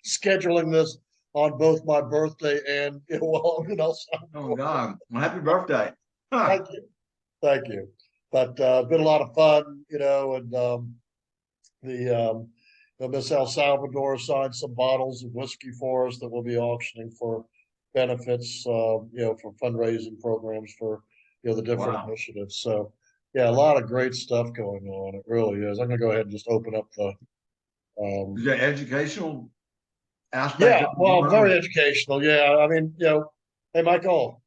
scheduling this on both my birthday and while I'm in El Oh Salvador. God! Well, happy birthday! Huh. Thank you, thank you. But been a lot of fun, and the Miss El Salvador signed some bottles of whiskey for us that we'll be auctioning for benefits, for fundraising programs for the different Wow. initiatives. So yeah, a lot of great stuff going on. It really is. I'm gonna go ahead and just open up the Is there educational aspect yeah, of it? well, very educational. Yeah, I mean, hey, Michael.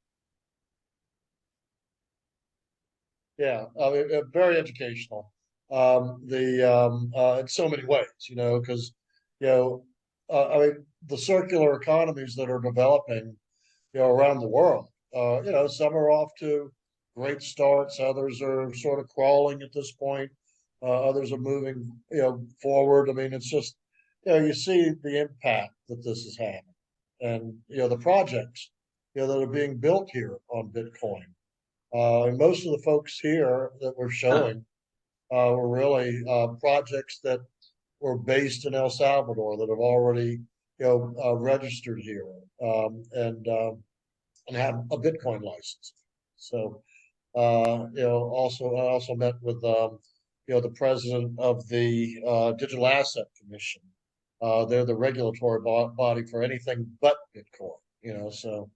Yeah, I mean, very educational. In so many ways, because you know, I mean, the circular economies that are developing, around the world. Some are off to great starts, others are sort of crawling at this point, others are moving, forward. I mean, it's just, you see the impact that this is having, and the projects, that are being built here on Bitcoin. And most of the folks here that we're Huh. showing were really projects that were based in El Salvador that have already, registered here, and have a Bitcoin license. So, I also met with, the president of the Digital Asset Commission. They're the regulatory body for anything but Bitcoin. So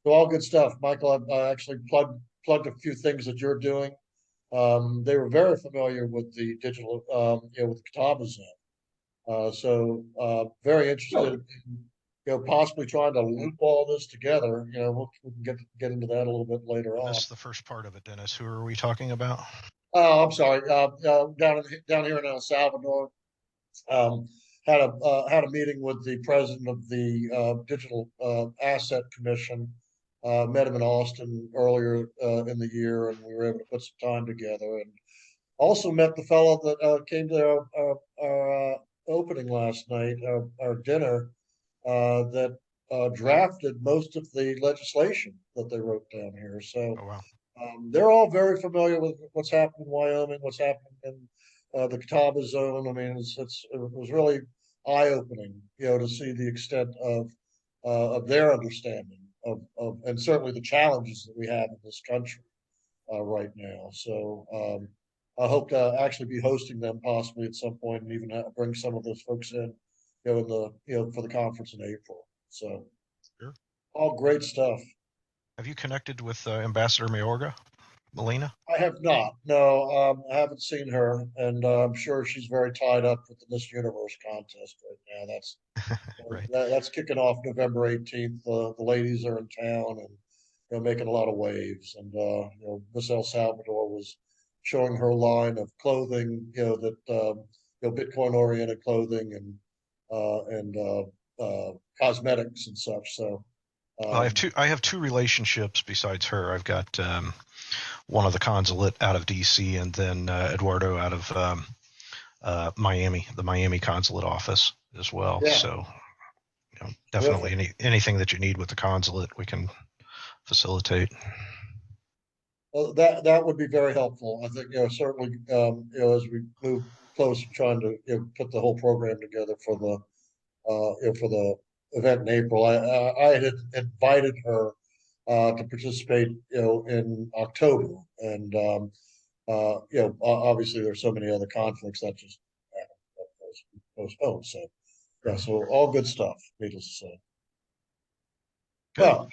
all good stuff. Michael, I actually plugged a few things that you're doing. They were very familiar with the digital, with the Catawba zone. So very interested Really? in, possibly trying to loop all this together. We can get into that a little bit later I on. missed the first part of it, Dennis. Who are we talking about? Oh, I'm sorry. Down here in El Salvador, um, had a meeting with the president of the Digital Asset Commission. Met him in Austin earlier in the year, and we were able to put some time together. And also met the fellow that came to our opening last night, our dinner, that drafted most of the legislation that they wrote down here. So Oh, wow. they're all very familiar with what's happening in Wyoming, what's happening in the Catawba zone. I mean, it was really eye opening, to see the extent of their understanding of and certainly the challenges that we have in this country right now. So I hope to actually be hosting them possibly at some point, and even bring some of those folks in, for the conference in April. So Sure. all great stuff. Have you connected with Ambassador Mayorga, Molina? I have not. No, I haven't seen her, and I'm sure she's very tied up with the Miss Universe contest right now. Right. That's kicking off November 18th. The ladies are in town and making a lot of waves. And Miss El Salvador was showing her line of clothing, that Bitcoin oriented clothing and cosmetics and such. So Well, I have two relationships besides her. I've got one of the consulate out of D.C. and then Eduardo out of Miami, the Miami consulate office as well. yeah, So terrific. definitely anything that you need with the consulate, we can facilitate. Well, that would be very helpful. I think, certainly, as we move close, trying to put the whole program together for the event in April. I had invited her to participate, in October, and obviously there's so many other conflicts that just postponed. So yeah, so all good stuff. Needless to say. Good. Well,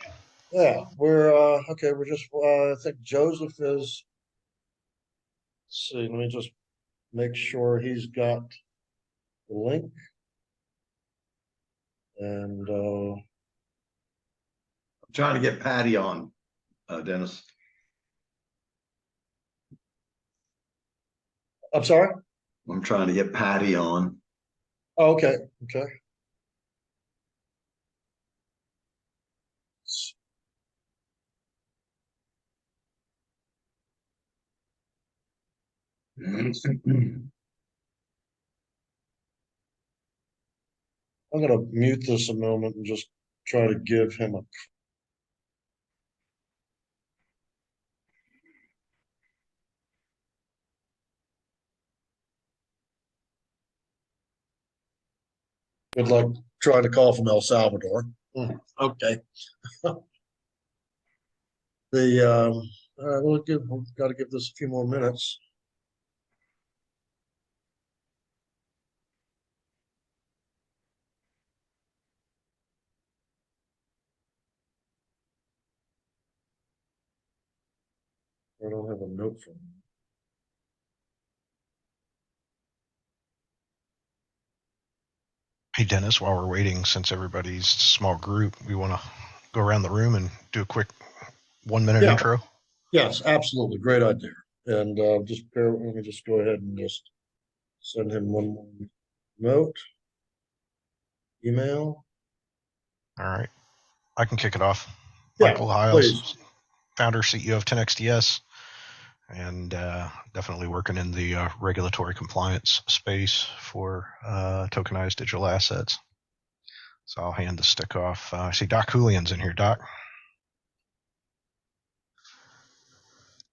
yeah, we're okay. We're just. I think Joseph is. Let's see. Let me just make sure he's got the link. And I'm trying to get Patty on, Dennis. I'm sorry. I'm trying to get Patty on. Oh, okay. Okay. I'm going to mute this a moment and just try to give him a. Good luck trying to call from El Salvador. Okay. We've got to give this a few more minutes. I don't have a note from him. Hey, Dennis, while we're waiting, since everybody's a small group, we want to go around the room and do a quick 1 minute Yeah. intro. Yes, absolutely. Great idea. And let me just go ahead and just send him one more note. Email. All right. I can kick it off. Yeah, Michael Hiles, please. founder, CEO of 10xDS, and definitely working in the regulatory compliance space for tokenized digital assets. So I'll hand the stick off. I see Doc Julian's in here. Doc.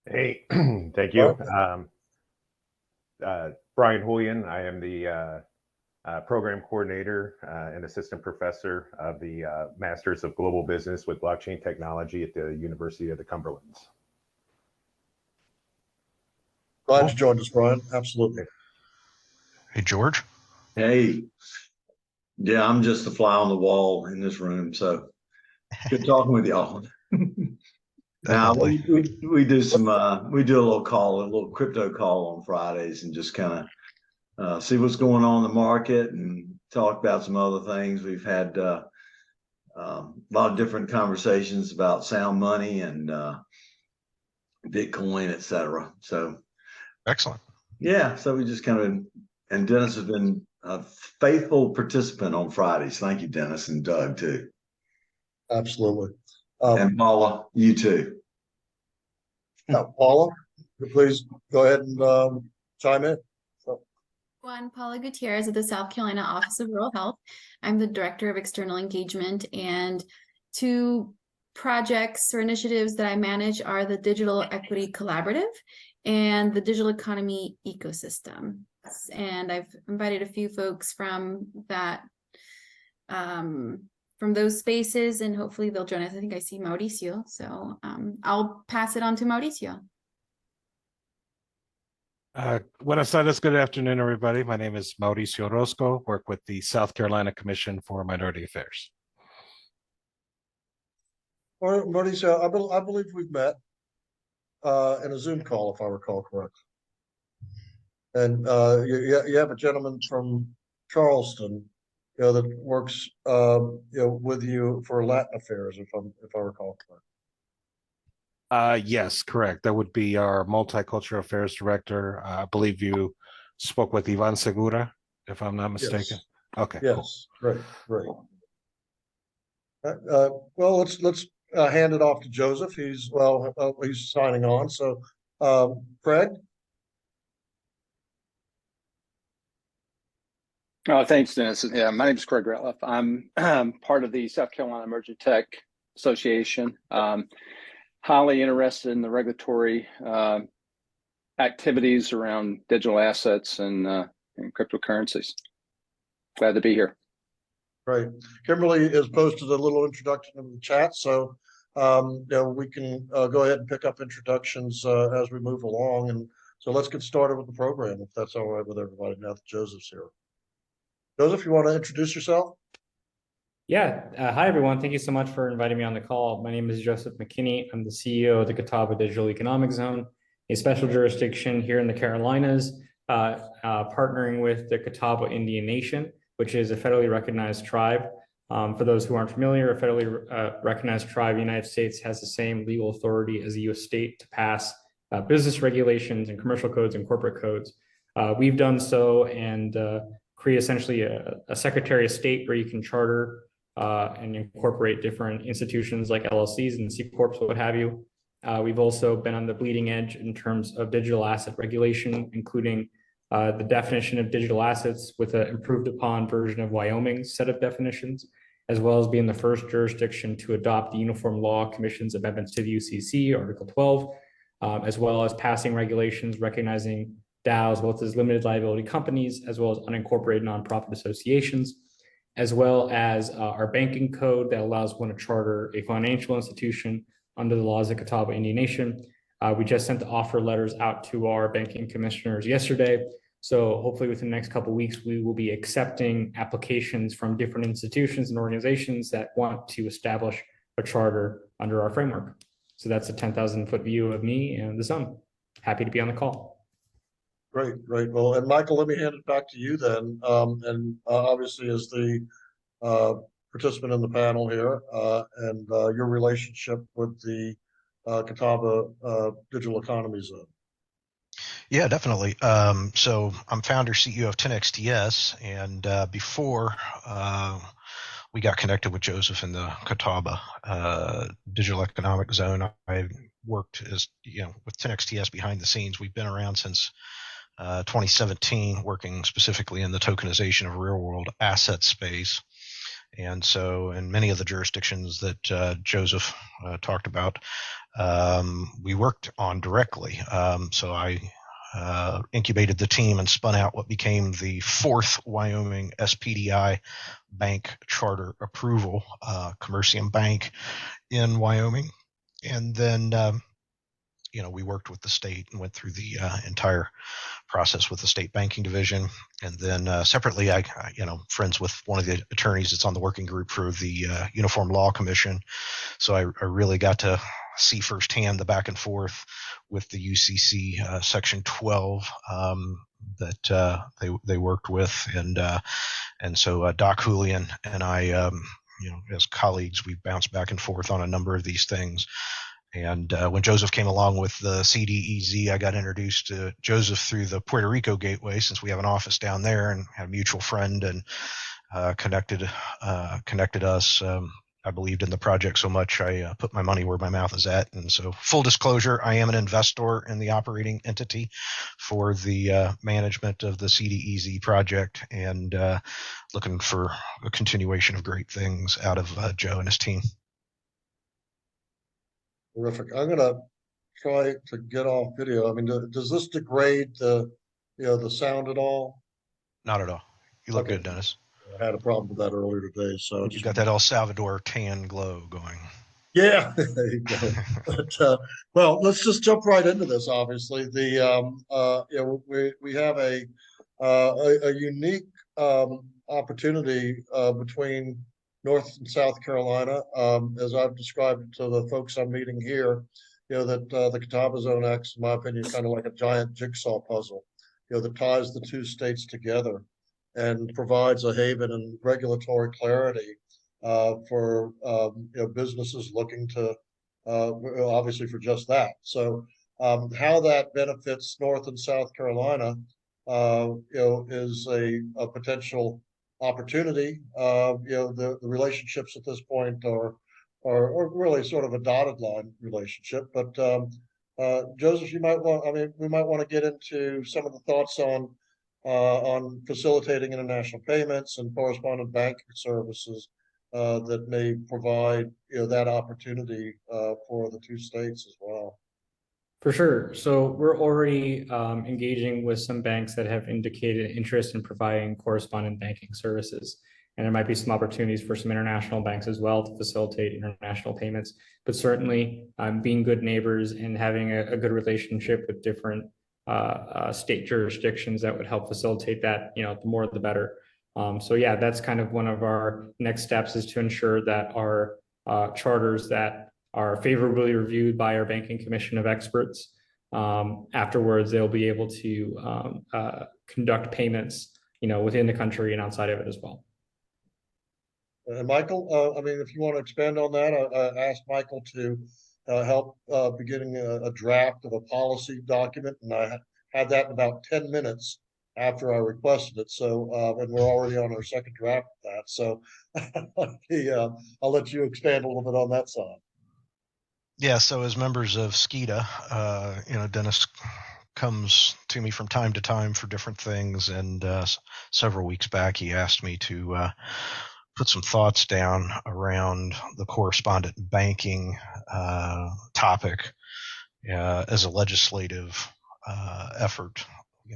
Hey, thank you. Brian Julian, I am the program coordinator and assistant professor of the Masters of Global Business with Blockchain Technology at the University of the Cumberlands. Glad you joined us, Brian. Absolutely. Hey, George. Hey, yeah, I'm just a fly on the wall in this room. So good talking with y'all. Now we do we do a little crypto call on Fridays and just kind of see what's going on in the market and talk about some other things. We've had a lot of different conversations about sound money and Bitcoin, etc. So excellent. Yeah, so we just kind of, and Dennis has been a faithful participant on Fridays. Thank you, Dennis, and Doug too. Absolutely. And Paula, you too. Paula, please go ahead and chime in. Paula Gutierrez of the South Carolina Office of Rural Health. I'm the Director of External Engagement, and two projects or initiatives that I manage are the Digital Equity Collaborative and the Digital Economy Ecosystem. And I've invited a few folks from that, from those spaces, and hopefully they'll join us. I think I see Mauricio, so I'll pass it on to Mauricio. Buenas tardes, good afternoon, everybody. My name is Mauricio Orozco, work with the South Carolina Commission for Minority Affairs. Mauricio, I believe we've met in a Zoom call, if I recall correctly. And you have a gentleman from Charleston, that works, with you for Latin affairs, if I recall correctly. Yes, correct. That would be our Multicultural Affairs Director. I believe you spoke with Ivan Segura, if I'm not mistaken. Yes. Okay. Yes, cool. Great. Well, let's hand it off to Joseph. He's signing on. So, Craig. Thanks, Dennis. Yeah, my name is Craig Ratliff. I'm part of the South Carolina Emerging Tech Association. Highly interested in the regulatory activities around digital assets and cryptocurrencies. Glad to be here. Right. Kimberly has posted a little introduction in the chat, so we can go ahead and pick up introductions as we move along. And so let's get started with the program, if that's all right with everybody, now that Joseph's here. Joseph, you want to introduce yourself? Yeah. Hi, everyone. Thank you so much for inviting me on the call. My name is Joseph McKinney. I'm the CEO of the Catawba Digital Economic Zone, a special jurisdiction here in the Carolinas, partnering with the Catawba Indian Nation, which is a federally recognized tribe. For those who aren't familiar, a federally recognized tribe in the United States has the same legal authority as a U.S. state to pass business regulations and commercial codes and corporate codes. We've done so and create essentially a Secretary of State where you can charter and incorporate different institutions like LLCs and C Corps, what have you. We've also been on the bleeding edge in terms of digital asset regulation, including the definition of digital assets with an improved upon version of Wyoming's set of definitions, as well as being the first jurisdiction to adopt the Uniform Law Commission's amendments to the UCC, Article 12, as well as passing regulations recognizing DAOs, both as limited liability companies, as well as unincorporated nonprofit associations. as well as our banking code that allows one to charter a financial institution under the laws of Catawba Indian Nation. We just sent the offer letters out to our banking commissioners yesterday. So hopefully within the next couple of weeks, we will be accepting applications from different institutions and organizations that want to establish a charter under our framework. So that's a 10,000-foot view of me and the zone. Happy to be on the call. Great, great. Well, and Michael, let me hand it back to you then. Obviously as the participant in the panel here, and your relationship with the Catawba Digital Economy Zone. Yeah, definitely. So I'm founder, CEO of 10XDS, and before we got connected with Joseph in the Catawba Digital Economic Zone, I worked as, with 10XDS behind the scenes. We've been around since 2017, working specifically in the tokenization of real world asset space. And so in many of the jurisdictions that Joseph talked about, we worked on directly. So I incubated the team and spun out what became the 4th Wyoming SPDI bank charter approval, Commercium Bank in Wyoming. And then, we worked with the state and went through the entire process with the state banking division. And then separately, I friends with one of the attorneys that's on the working group for the Uniform Law Commission. So I really got to see firsthand the back and forth with the UCC Section 12 that they worked with, and so Doc Julian and I, as colleagues, we bounced back and forth on a number of these things. And when Joseph came along with the CDEZ, I got introduced to Joseph through the Puerto Rico gateway, since we have an office down there, and had a mutual friend, and connected us. I believed in the project so much, I put my money where my mouth is at. And so, full disclosure, I am an investor in the operating entity for the management of the CDEZ project, and looking for a continuation of great things out of Joe and his team. Terrific. I'm going to try to get off video. I mean, does this degrade the sound at all? Not at all. You look Okay. good, Dennis. I had a problem with that earlier today, so You got that El Salvador tan glow going. Yeah, there you go. But well, let's just jump right into this. Obviously, we have a unique opportunity between North and South Carolina, as I've described it to the folks I'm meeting here. That the Catawba Zone acts, in my opinion, kind of like a giant jigsaw puzzle. That ties the two states together and provides a haven and regulatory clarity for businesses looking to obviously for just that. So how that benefits North and South Carolina, is a potential opportunity. The relationships at this point are really sort of a dotted line relationship. But Joseph, we might want to get into some of the thoughts on facilitating international payments and correspondent banking services that may provide that opportunity for the two states as well. For sure. So we're already engaging with some banks that have indicated interest in providing correspondent banking services. And there might be some opportunities for some international banks as well to facilitate international payments. But certainly being good neighbors and having a good relationship with different state jurisdictions that would help facilitate that, the more the better. So yeah, that's kind of one of our next steps, is to ensure that our charters that are favorably reviewed by our banking commission of experts, afterwards they'll be able to conduct payments, within the country and outside of it as well. Michael, if you want to expand on that, I asked Michael to help beginning a draft of a policy document, and I had that in about 10 minutes after I requested it. So, and we're already on our second draft of that. So I'll let you expand a little bit on that side. Yeah, so as members of SKIDA, Dennis comes to me from time to time for different things, and several weeks back he asked me to put some thoughts down around the correspondent banking topic as a legislative effort.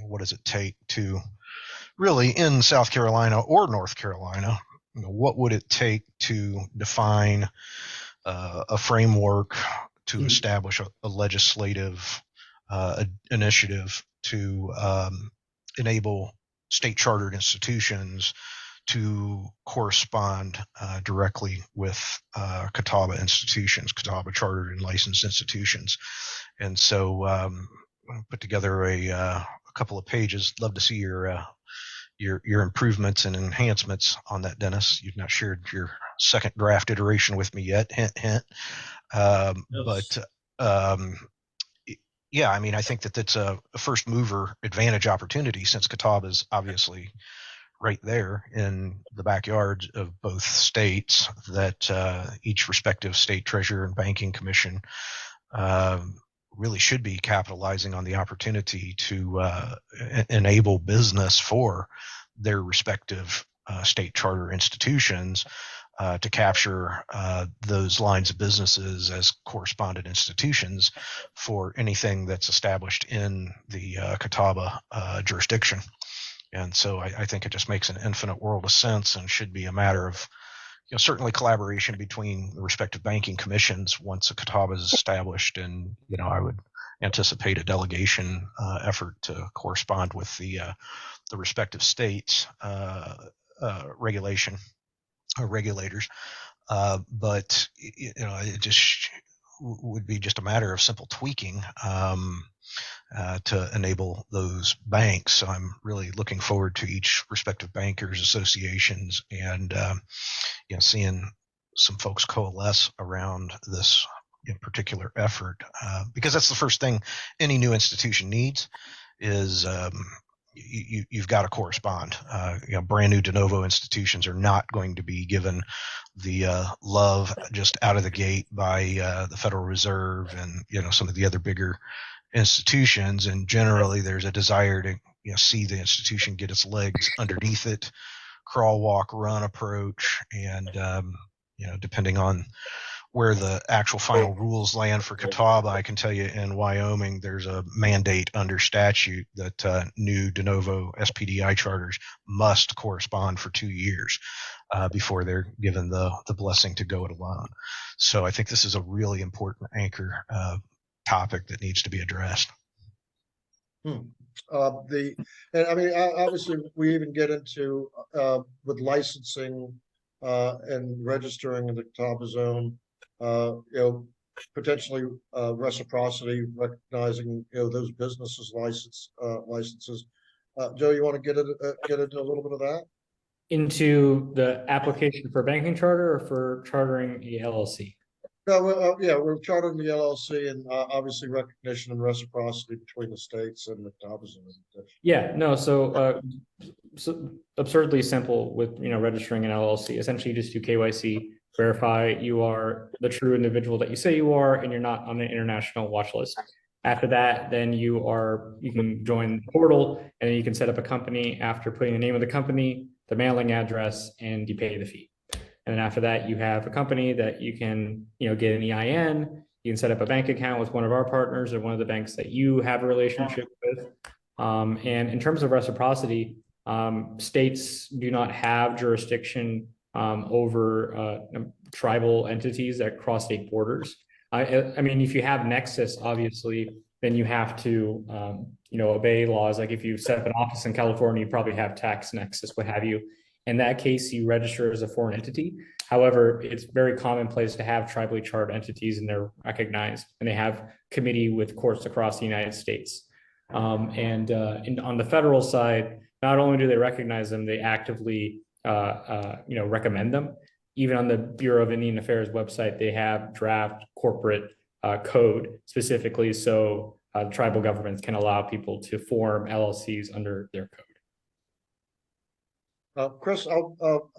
What does it take to really, in South Carolina or North Carolina, what would it take to define a framework to establish a legislative initiative to enable state chartered institutions to correspond directly with Catawba institutions, Catawba chartered and licensed institutions. And so I put together a couple of pages. Love to see your improvements and enhancements on that, Dennis. You've not shared your second draft iteration with me yet. Hint, hint. But yeah, I mean, I think that that's a first mover advantage opportunity, since Catawba is obviously right there in the backyard of both states, that each respective state treasurer and banking commission really should be capitalizing on the opportunity to enable business for their respective state charter institutions to capture those lines of businesses as correspondent institutions for anything that's established in the Catawba jurisdiction. And so I think it just makes an infinite world of sense, and should be a matter of, certainly collaboration between the respective banking commissions once a Catawba is established. And, I would anticipate a delegation effort to correspond with the respective states regulators. But, it just would be just a matter of simple tweaking to enable those banks. So I'm really looking forward to each respective bankers associations and seeing some folks coalesce around this in particular effort, because that's the first thing any new institution needs is you've got to correspond. Brand new de novo institutions are not going to be given the love just out of the gate by the Federal Reserve and some of the other bigger institutions, and generally there's a desire to see the institution get its legs underneath it, crawl, walk, run approach. And depending on where the actual final rules land for Catawba, I can tell you in Wyoming there's a mandate under statute that new de novo SPDI charters must correspond for 2 years before they're given the blessing to go it alone. So I think this is a really important anchor topic that needs to be addressed. Obviously we even get into with licensing and registering in the Catawba zone, potentially reciprocity, recognizing those businesses licenses. Joe, you want to get into a little bit of that? Into the application for banking charter or for chartering the LLC? No, we're chartering the LLC, and obviously recognition and reciprocity between the states and the Catawba zone. Yeah, no, so absurdly simple with registering an LLC. Essentially, you just do KYC, verify you are the true individual that you say you are, and you're not on an international watch list. After that, then you can join the portal, and then you can set up a company after putting the name of the company, the mailing address, and you pay the fee. And then after that, you have a company that you can, get an EIN. You can set up a bank account with one of our partners or one of the banks that you have a relationship with. And in terms of reciprocity, states do not have jurisdiction over tribal entities that cross state borders. I mean, if you have nexus, obviously, then you have to, obey laws. Like if you set up an office in California, you probably have tax nexus, what have you. In that case, you register as a foreign entity. However, it's very commonplace to have tribally chartered entities, and they're recognized, and they have committee with courts across the United States. And on the federal side, not only do they recognize them, they actively, recommend them. Even on the Bureau of Indian Affairs website, they have draft corporate code specifically so tribal governments can allow people to form LLCs under their code. Chris, I'll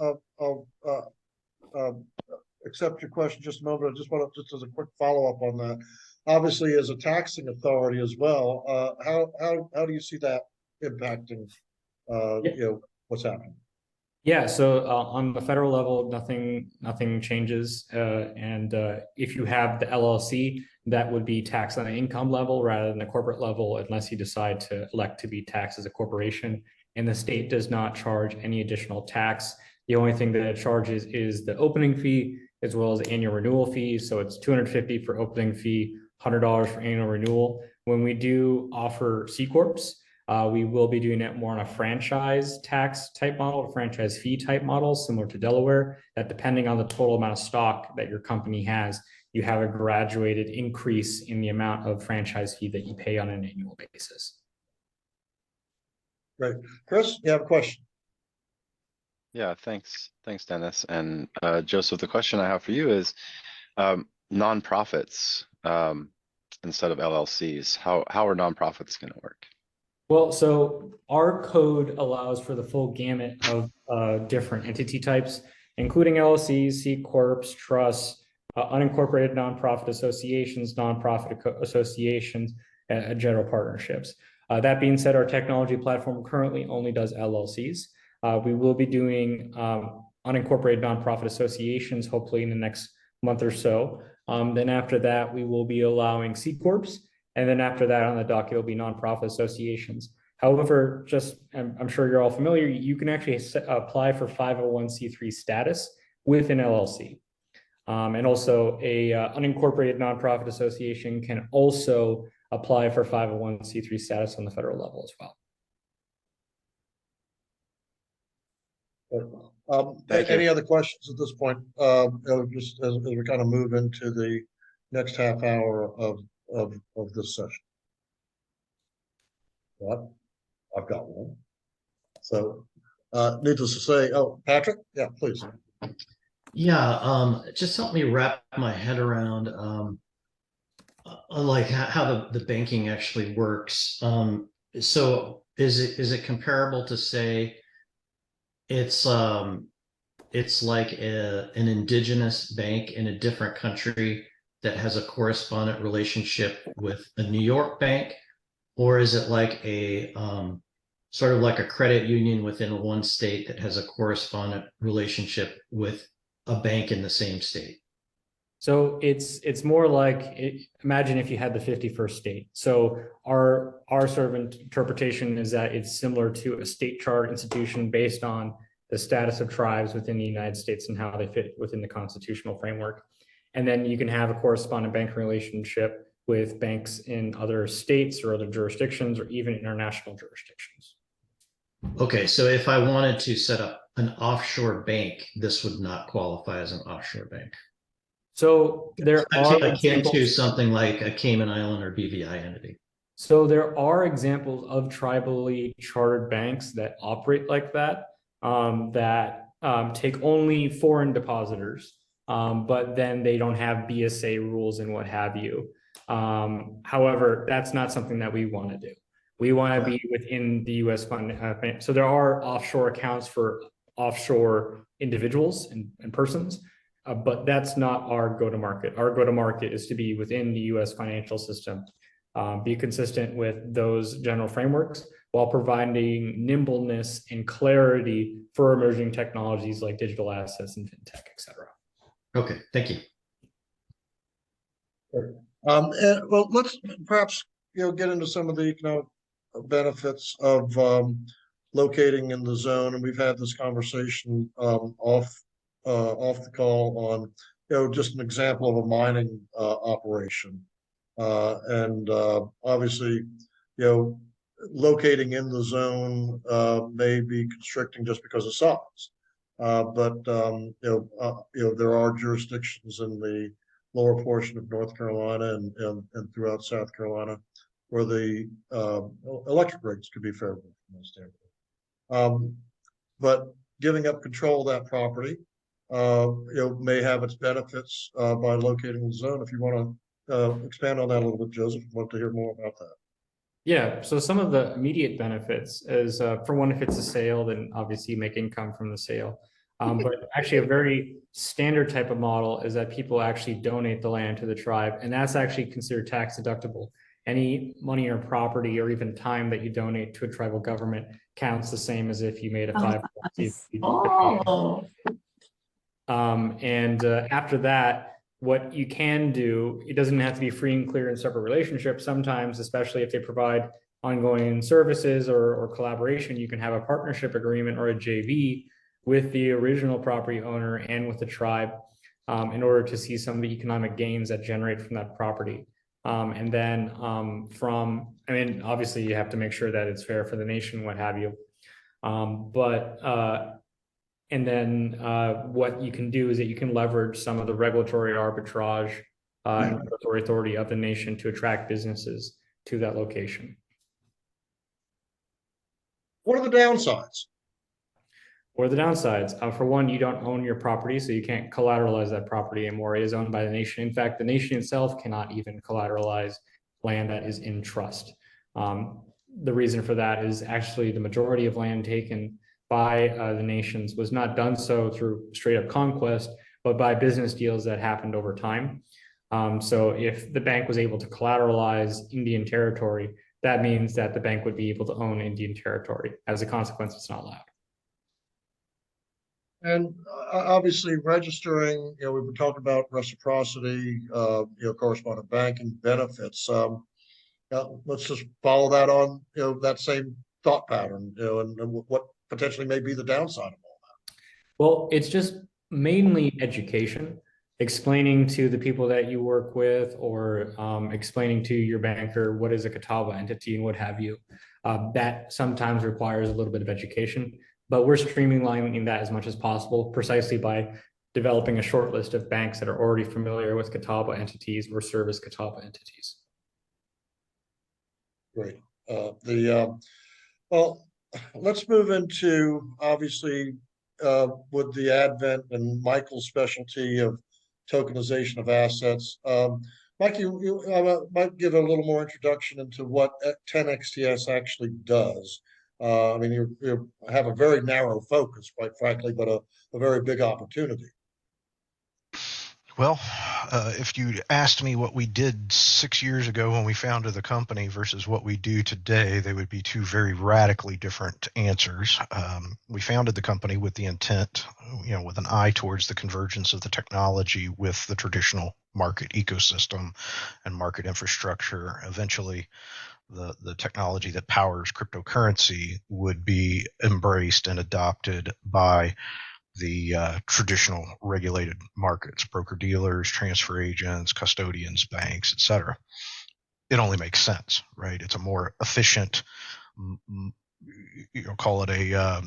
accept your question just a moment. I just want to, just as a quick follow-up on that. Obviously, as a taxing authority as well, how do you see that impacting, what's happening? Yeah, so on the federal level, nothing changes. And if you have the LLC, that would be taxed on the income level rather than the corporate level, unless you decide to elect to be taxed as a corporation. And the state does not charge any additional tax The only thing that it charges is the opening fee as well as annual renewal fees. So it's $250 for opening fee, $100 for annual renewal. When we do offer C Corps, we will be doing it more on a franchise tax type model, a franchise fee type model, similar to Delaware, that depending on the total amount of stock that your company has, you have a graduated increase in the amount of franchise fee that you pay on an annual basis. Great. Chris, you have a question? Yeah, thanks. Thanks, Dennis. And Joseph, the question I have for you is nonprofits instead of LLCs. How are nonprofits going to work? Well, so our code allows for the full gamut of different entity types, including LLCs, C Corps, trusts, unincorporated nonprofit associations, associations, and general partnerships. That being said, our technology platform currently only does LLCs. We will be doing unincorporated nonprofit associations, hopefully in the next month or so. Then after that, we will be allowing C Corps. And then after that on the docket will be nonprofit associations. However, I'm sure you're all familiar, you can actually apply for 501c3 status with an LLC. And also a unincorporated nonprofit association can also apply for 501c3 status on the federal level as well. Any other questions at this point? Just as we kind of move into the next half hour of this session. Well, I've got one. So, needless to say, Patrick, yeah, please. Yeah, just help me wrap my head around like how the banking actually works. So is it comparable to say it's like an indigenous bank in a different country that has a correspondent relationship with a New York bank? Or is it like a sort of like a credit union within one state that has a correspondent relationship with a bank in the same state? So it's more like, imagine if you had the 51st state. So our sort of interpretation is that it's similar to a state chartered institution based on the status of tribes within the United States and how they fit within the constitutional framework. And then you can have a correspondent banking relationship with banks in other states or other jurisdictions or even international jurisdictions. Okay, so if I wanted to set up an offshore bank, this would not qualify as an offshore bank. So there are akin to something like a Cayman Island or BVI entity. So there are examples of tribally chartered banks that operate like that, take only foreign depositors, but then they don't have BSA rules and what have you. However, that's not something that we want to do. We want to be within the U.S. fund. So there are offshore accounts for offshore individuals and persons, but that's not our go-to-market. Our go-to-market is to be within the U.S. financial system, be consistent with those general frameworks while providing nimbleness and clarity for emerging technologies like digital assets and fintech, et cetera. Okay, thank you. And, well, let's perhaps get into some of the economic benefits of locating in the zone, and we've had this conversation off the call on just an example of a mining operation, and obviously locating in the zone may be constricting just because of size, but there are jurisdictions in the lower portion of North Carolina and throughout South Carolina where the electric rates could be favorable from that standpoint. But giving up control of that property may have its benefits by locating the zone. If you want to expand on that a little bit, Joseph, I'd love to hear more about that. Yeah, so some of the immediate benefits is, for one, if it's a sale, then obviously you make income from the sale. But actually a very standard type of model is that people actually donate the land to the tribe, and that's actually considered tax deductible. Any money or property or even time that you donate to a tribal government counts the same as if you made a 501c3. After that, what you can do, it doesn't have to be free and clear and separate relationships. Sometimes, especially if they provide ongoing services or collaboration, you can have a partnership agreement or a JV with the original property owner and with the tribe in order to see some of the economic gains that generate from that property. And then obviously you have to make sure that it's fair for the nation, what have you. What you can do is that you can leverage some of the regulatory arbitrage and regulatory authority of the nation to attract businesses to that location. What are the downsides? What are the downsides? For one, you don't own your property, so you can't collateralize that property anymore. It is owned by the nation. In fact, the nation itself cannot even collateralize land that is in trust. The reason for that is actually the majority of land taken by the nations was not done so through straight up conquest, but by business deals that happened over time. So if the bank was able to collateralize Indian territory, that means that the bank would be able to own Indian territory. As a consequence, it's not allowed. And obviously registering, we've been talking about reciprocity, correspondent banking benefits. Let's just follow that on, that same thought pattern, and what potentially may be the downside of all that. Well, it's just mainly education, explaining to the people that you work with, or explaining to your banker what is a Catawba entity and what have you. That sometimes requires a little bit of education, but we're streamlining that as much as possible, precisely by developing a short list of banks that are already familiar with Catawba entities or service Catawba entities. Great. Well, let's move into, obviously, with the advent and Michael's specialty of tokenization of assets. Mike, you might give a little more introduction into what 10XTS actually does. You have a very narrow focus, quite frankly, but a very big opportunity. Well, if you'd asked me what we did 6 years ago when we founded the company versus what we do today, they would be two very radically different answers. We founded the company with the intent, with an eye towards the convergence of the technology with the traditional market ecosystem and market infrastructure. Eventually, the technology that powers cryptocurrency would be embraced and adopted by the traditional regulated markets, broker-dealers, transfer agents, custodians, banks, etc. It only makes sense, right? It's a more efficient, call it a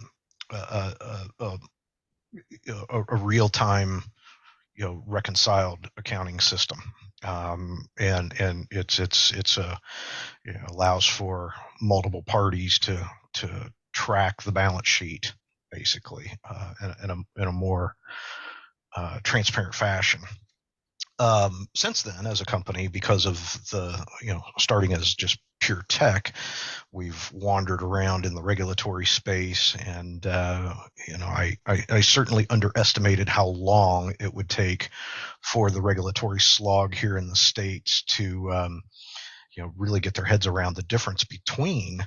real-time, reconciled accounting system, and it's allows for multiple parties to track the balance sheet, basically, in a more transparent fashion. Since then, as a company, because of the starting as just pure tech, we've wandered around in the regulatory space, and I certainly underestimated how long it would take for the regulatory slog here in the States to really get their heads around the difference between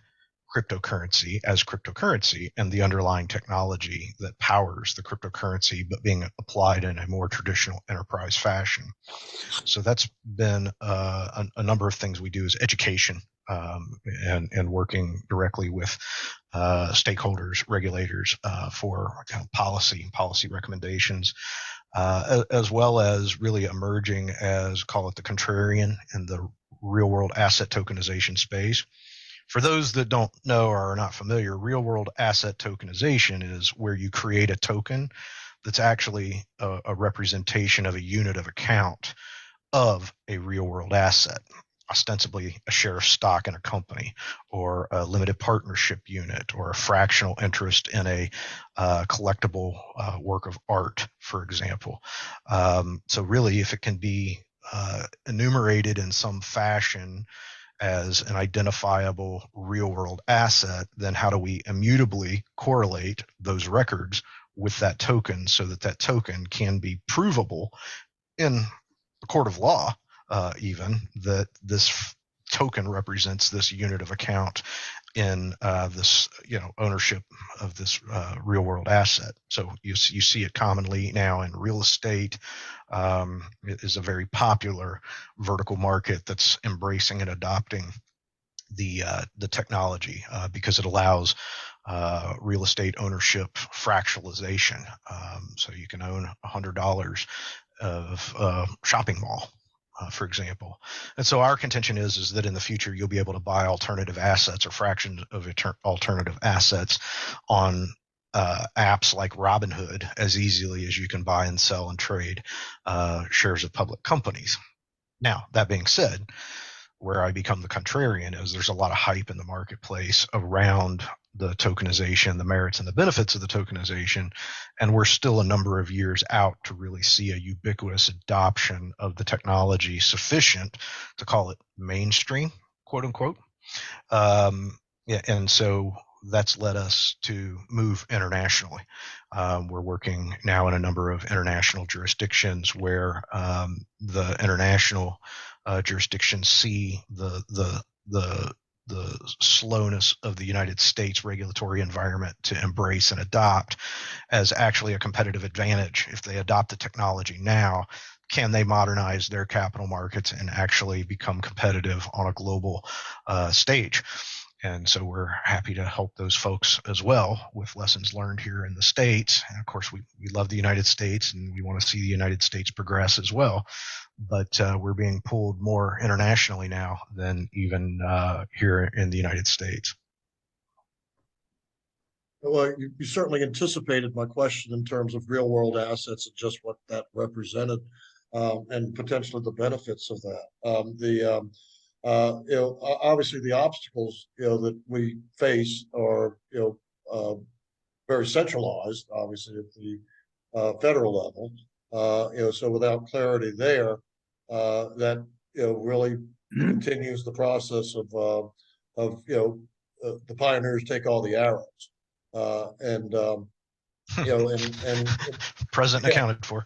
cryptocurrency as cryptocurrency and the underlying technology that powers the cryptocurrency, but being applied in a more traditional enterprise fashion. So that's been a number of things we do is education, and working directly with stakeholders, regulators, for policy recommendations, as well as really emerging as, call it, the contrarian in the real world asset tokenization space. For those that don't know or are not familiar, real world asset tokenization is where you create a token that's actually a representation of a unit of account of a real world asset, ostensibly a share of stock in a company, or a limited partnership unit, or a fractional interest in a collectible work of art, for example. So really, if it can be enumerated in some fashion as an identifiable real world asset, then how do we immutably correlate those records with that token so that that token can be provable in the court of law, even that this token represents this unit of account in this ownership of this real world asset. So you see it commonly now in real estate. It is a very popular vertical market that's embracing and adopting the technology, because it allows real estate ownership fractionalization. So you can own $100 of shopping mall, for example. And so our contention is that in the future, you'll be able to buy alternative assets or fractions of alternative assets on apps like Robinhood as easily as you can buy and sell and trade shares of public companies. Now, that being said, where I become the contrarian is there's a lot of hype in the marketplace around the tokenization, the merits and the benefits of the tokenization, and we're still a number of years out to really see a ubiquitous adoption of the technology sufficient to call it mainstream, quote unquote. And so that's led us to move internationally. We're working now in a number of international jurisdictions where the international jurisdictions see the slowness of the United States regulatory environment to embrace and adopt as actually a competitive advantage. If they adopt the technology now, can they modernize their capital markets and actually become competitive on a global stage? And so we're happy to help those folks as well with lessons learned here in the States. And of course, we love the United States and we want to see the United States progress as well. But we're being pulled more internationally now than even here in the United States. Well, you certainly anticipated my question in terms of real world assets and just what that represented, and potentially the benefits of that. Obviously the obstacles, that we face are, very centralized, obviously at the federal level. So without clarity there, that, really continues the process of the pioneers take all the arrows. And present yeah, accounted for.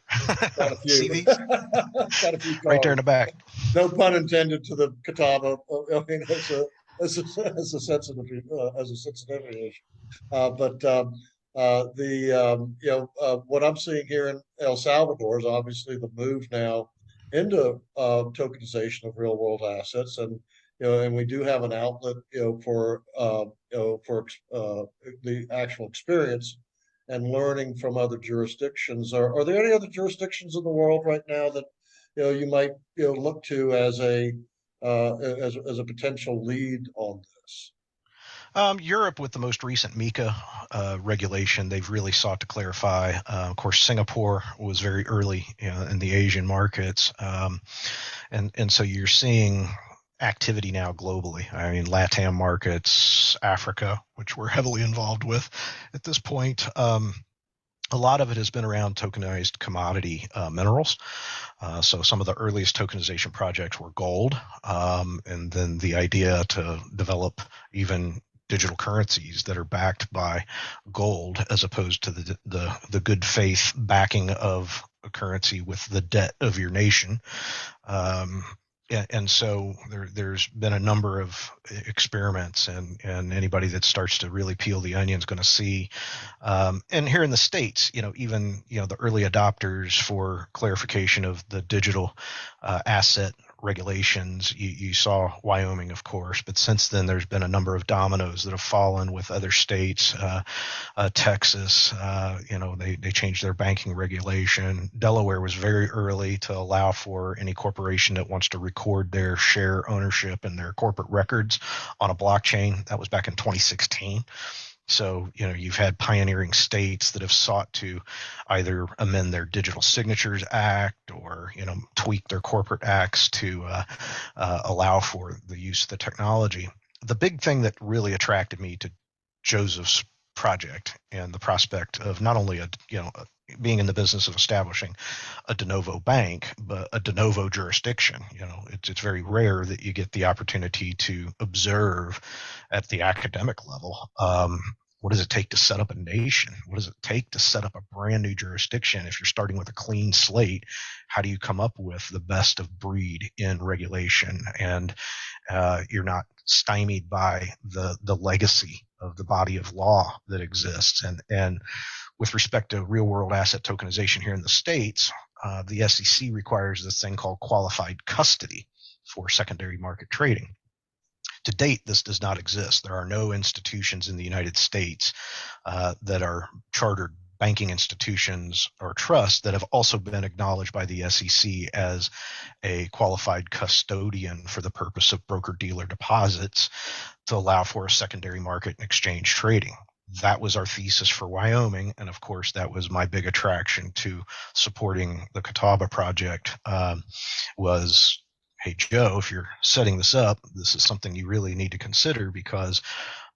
got a few. See these? Got a few right there in the back. No pun intended to the Catawba. I mean, as a sensitivity issue. What I'm seeing here in El Salvador is obviously the move now into tokenization of real world assets, and and we do have an outlet, for the actual experience and learning from other jurisdictions. Are there any other jurisdictions in the world right now that you might look to as a potential lead on this? Europe, with the most recent MiCA regulation, they've really sought to clarify. Of course, Singapore was very early in the Asian markets, and so you're seeing activity now globally. I mean, LATAM markets, Africa, which we're heavily involved with at this point. A lot of it has been around tokenized commodity minerals. So some of the earliest tokenization projects were gold, and then the idea to develop even digital currencies that are backed by gold as opposed to the good faith backing of a currency with the debt of your nation. And so there's been a number of experiments, and anybody that starts to really peel the onion is going to see. And here in the States, even the early adopters for clarification of the digital asset regulations, you saw Wyoming, of course, but since then there's been a number of dominoes that have fallen with other states. Texas, they changed their banking regulation. Delaware was very early to allow for any corporation that wants to record their share ownership and their corporate records on a blockchain. That was back in 2016. So, you've had pioneering states that have sought to either amend their Digital Signatures Act or, tweak their corporate acts to allow for the use of the technology. The big thing that really attracted me to Joseph's project and the prospect of not only being in the business of establishing a de novo bank, but a de novo jurisdiction. It's very rare that you get the opportunity to observe at the academic level. What does it take to set up a nation? What does it take to set up a brand new jurisdiction? If you're starting with a clean slate, how do you come up with the best of breed in regulation? And you're not stymied by the legacy of the body of law that exists. And with respect to real world asset tokenization here in the States, the SEC requires this thing called qualified custody for secondary market trading. To date, this does not exist. There are no institutions in the United States that are chartered banking institutions or trusts that have also been acknowledged by the SEC as a qualified custodian for the purpose of broker-dealer deposits to allow for a secondary market and exchange trading. That was our thesis for Wyoming, and of course, that was my big attraction to supporting the Catawba project. Was, hey, Joe, if you're setting this up, this is something you really need to consider, because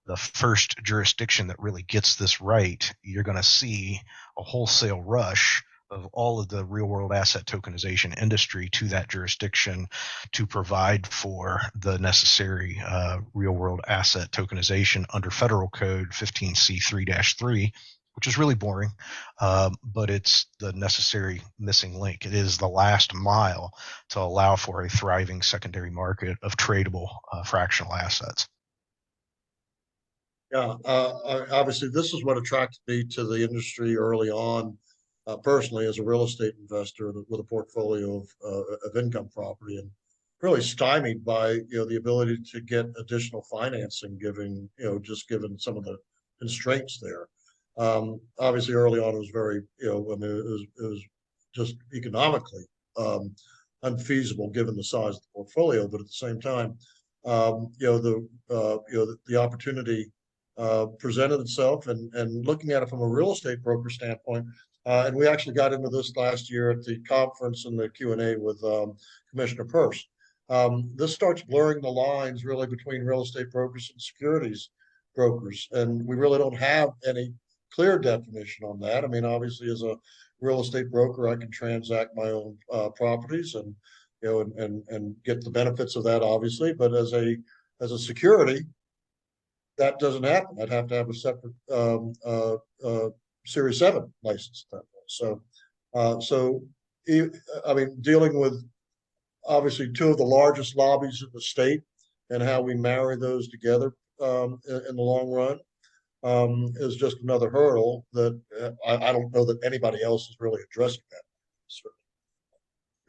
the first jurisdiction that really gets this right, you're going to see a wholesale rush of all of the real world asset tokenization industry to that jurisdiction to provide for the necessary real world asset tokenization under federal code 15C3-3, which is really boring, but it's the necessary missing link. It is the last mile to allow for a thriving secondary market of tradable fractional assets. Yeah, obviously, this is what attracted me to the industry early on. Personally, as a real estate investor with a portfolio of income property, and really stymied by the ability to get additional financing, given some of the constraints there. Obviously, early on, it was very it was just economically unfeasible given the size of the portfolio. But at the same time, the opportunity presented itself, and looking at it from a real estate broker standpoint. And we actually got into this last year at the conference in the Q&A with Commissioner Peirce. This starts blurring the lines really between real estate brokers and securities brokers, and we really don't have any clear definition on that. I mean, obviously, as a real estate broker, I can transact my own properties and and get the benefits of that, obviously. But as a security, that doesn't happen. I'd have to have a separate Series 7 license at that point. So, I mean, dealing with obviously two of the largest lobbies in the state and how we marry those together in the long run is just another hurdle that I don't know that anybody else is really addressing that.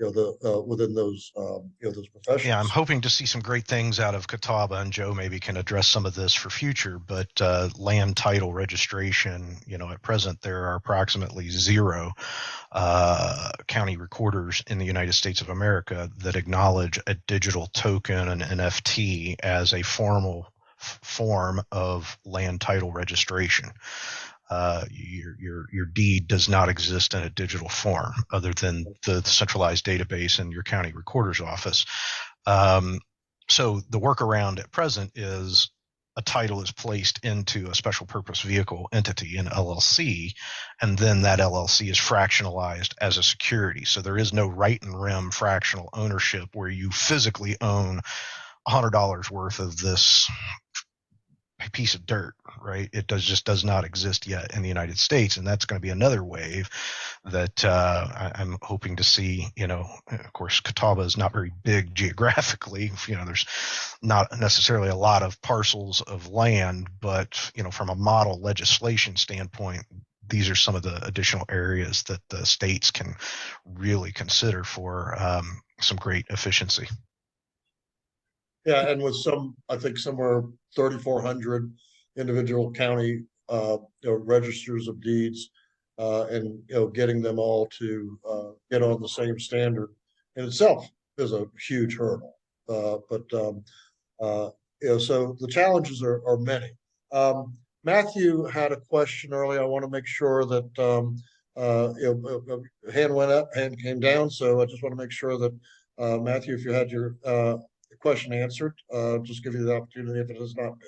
Within those those professions. Yeah, I'm hoping to see some great things out of Catawba, and Joe maybe can address some of this for future. But land title registration, at present there are approximately 0 county recorders in the United States of America that acknowledge a digital token, an NFT, as a formal form of land title registration. Your deed does not exist in a digital form other than the centralized database in your county recorder's office. So the workaround at present is a title is placed into a special purpose vehicle entity, an LLC, and then that LLC is fractionalized as a security. So there is no right and rem fractional ownership where you physically own $100 worth of this piece of dirt, right? It just does not exist yet in the United States, and that's going to be another wave that I'm hoping to see. Of course, Catawba is not very big geographically. There's not necessarily a lot of parcels of land, but from a model legislation standpoint, these are some of the additional areas that the states can really consider for some great efficiency. Yeah, and with I think somewhere 3,400 individual county registers of deeds, and getting them all to get on the same standard in itself is a huge hurdle. But so the challenges are many. Matthew had a question earlier. I want to make sure that hand went up, hand came down. So I just want to make sure that Matthew, if you had your question answered, just give you the opportunity if it has not been.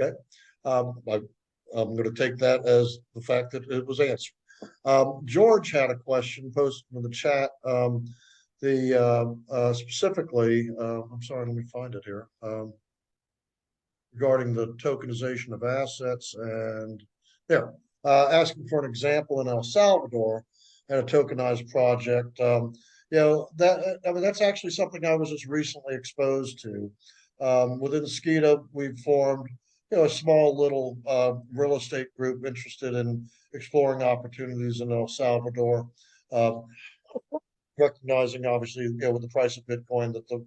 Okay. I'm going to take that as the fact that it was answered. George had a question posted in the chat. Specifically, I'm sorry, let me find it here. Regarding the tokenization of assets, and there, asking for an example in El Salvador and a tokenized project. That's actually something I was just recently exposed to. Within SKITA, we've formed a small little real estate group interested in exploring opportunities in El Salvador. recognizing obviously, with the price of Bitcoin, that the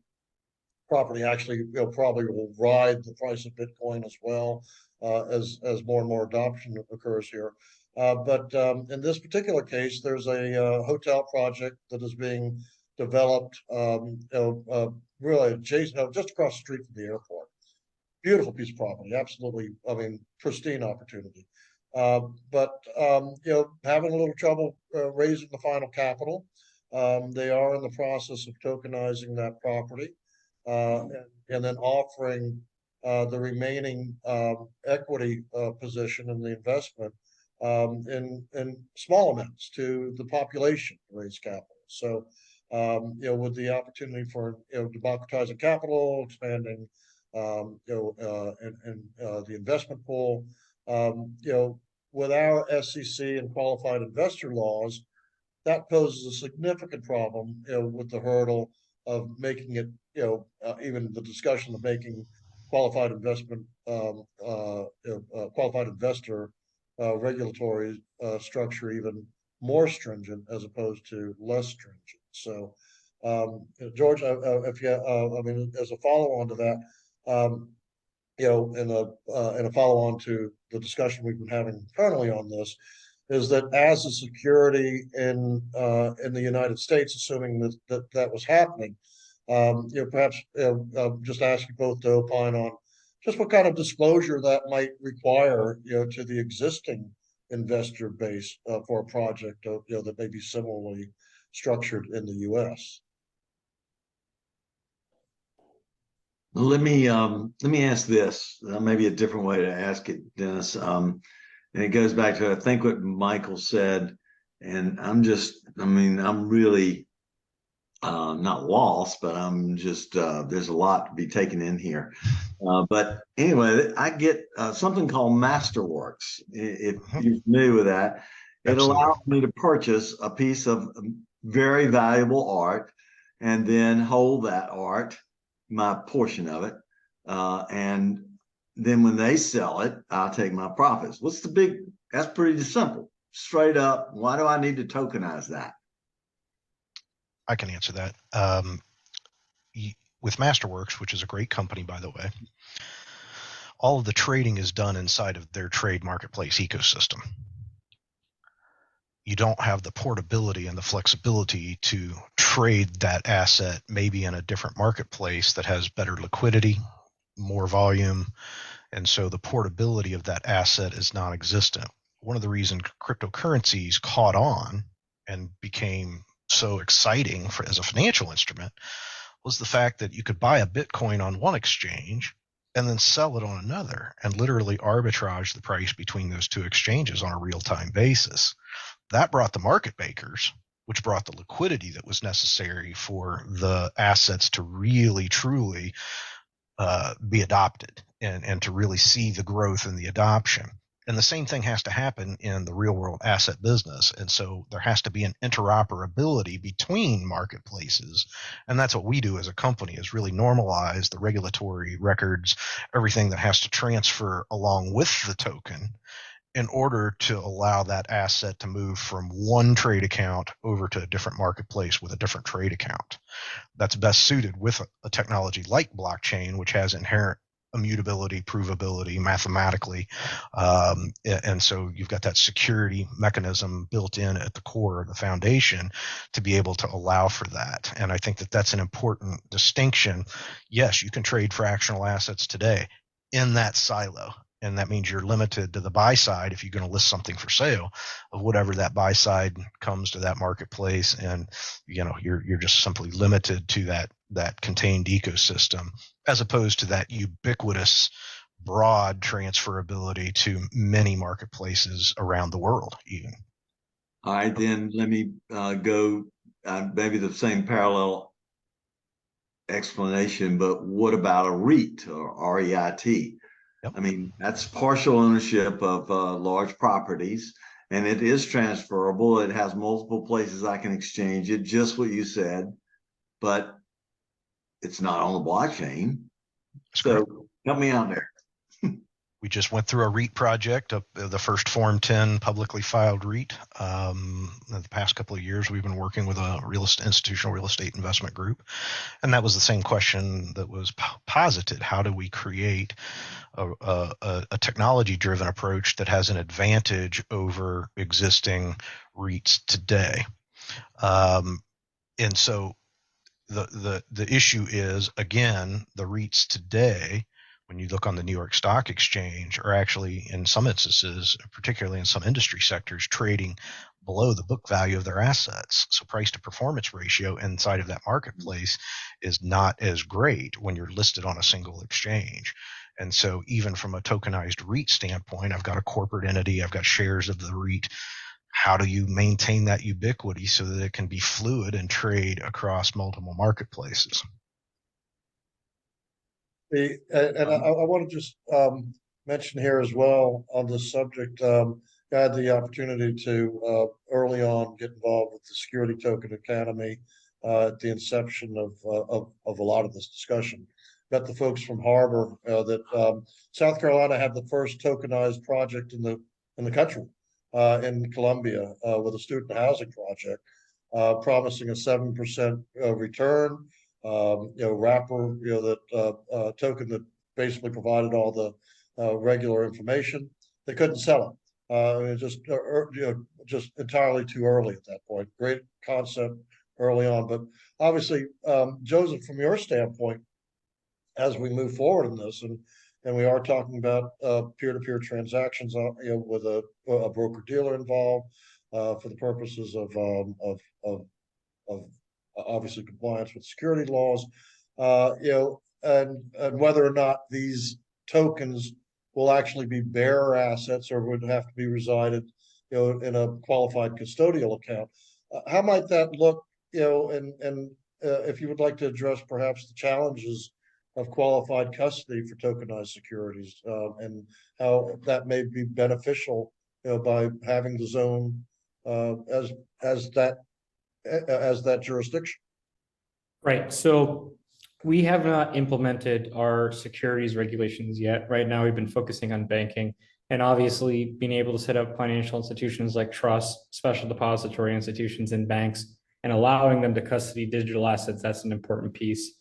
property actually, probably will ride the price of Bitcoin as well, as more and more adoption occurs here. But in this particular case, there's a hotel project that is being developed, really adjacent, just across the street from the airport. Beautiful piece of property, absolutely. I mean, pristine opportunity. But having a little trouble raising the final capital. They are in the process of tokenizing that property, and then offering the remaining equity position in the investment in small amounts to the population to raise capital. So, with the opportunity for democratizing capital, expanding the investment pool, with our SEC and qualified investor laws, that poses a significant problem, with the hurdle of making it, even the discussion of making qualified investment, qualified investor regulatory structure even more stringent as opposed to less stringent. So, George, if you, I mean, as a follow-on to that, in a follow-on to the discussion we've been having internally on this, is that as a security in the United States, assuming that was happening, perhaps just ask you both to opine on just what kind of disclosure that might require, to the existing investor base for a project, that may be similarly structured in the U.S. Let me ask this, maybe a different way to ask it, Dennis. And it goes back to, I think, what Michael said, and I'm really not lost, but I'm just, there's a lot to be taken in here. But anyway, I get something called Masterworks. If you're familiar with that, it allows me to purchase a piece of very valuable art and then hold that art, my portion of it, and then when they sell it, I'll take my profits. That's pretty simple, straight up. Why do I need to tokenize that? I can answer that. With Masterworks, which is a great company, by the way, all of the trading is done inside of their trade marketplace ecosystem. You don't have the portability and the flexibility to trade that asset maybe in a different marketplace that has better liquidity, more volume, and so the portability of that asset is non-existent. One of the reasons cryptocurrencies caught on and became so exciting as a financial instrument was the fact that you could buy a Bitcoin on one exchange and then sell it on another and literally arbitrage the price between those two exchanges on a real-time basis. That brought the market makers, which brought the liquidity that was necessary for the assets to really, truly be adopted and to really see the growth and the adoption. And the same thing has to happen in the real world asset business. And so there has to be an interoperability between marketplaces. And that's what we do as a company, is really normalize the regulatory records, everything that has to transfer along with the token in order to allow that asset to move from one trade account over to a different marketplace with a different trade account. That's best suited with a technology like blockchain, which has inherent immutability, provability mathematically. And so you've got that security mechanism built in at the core of the foundation to be able to allow for that. And I think that that's an important distinction. Yes, you can trade fractional assets today in that silo. And that means you're limited to the buy side if you're going to list something for sale of whatever that buy side comes to that marketplace. And, you're just simply limited to that contained ecosystem, as opposed to that ubiquitous broad transferability to many marketplaces around the world even. All right, then let me go maybe the same parallel explanation, but what about a REIT or REIT? Yep. I mean, that's partial ownership of large properties, and it is transferable. It has multiple places I can exchange it, just what you said, but it's not on the blockchain. So help me out there. We just went through a REIT project, the first Form 10 publicly filed REIT. The past couple of years, we've been working with a institutional real estate investment group, and that was the same question that was posited: how do we create a technology-driven approach that has an advantage over existing REITs today? And so the issue is, again, the REITs today, when you look on the New York Stock Exchange, are actually, in some instances, particularly in some industry sectors, trading below the book value of their assets. So price to performance ratio inside of that marketplace is not as great when you're listed on a single exchange. And so even from a tokenized REIT standpoint, I've got a corporate entity, I've got shares of the REIT. How do you maintain that ubiquity so that it can be fluid and trade across multiple marketplaces? And I want to just mention here as well on this subject. I had the opportunity to early on get involved with the Security Token Academy at the inception of a lot of this discussion. Met the folks from Harbor that South Carolina had the first tokenized project in the country in Columbia with a student housing project, promising a 7% return. Wrapper, that token that basically provided all the regular information. They couldn't sell it. Just entirely too early at that point. Great concept early on, but obviously, Joseph, from your standpoint, as we move forward in this, and we are talking about peer-to-peer transactions, with a broker dealer involved for the purposes of obviously compliance with security laws, and whether or not these tokens will actually be bearer assets or would have to be resided, in a qualified custodial account. How might that look, and if you would like to address perhaps the challenges of qualified custody for tokenized securities, and how that may be beneficial, by having the zone as that jurisdiction. Right. So we have not implemented our securities regulations yet. Right now, we've been focusing on banking and obviously being able to set up financial institutions like trusts, special depository institutions, and banks, and allowing them to custody digital assets. That's an important piece.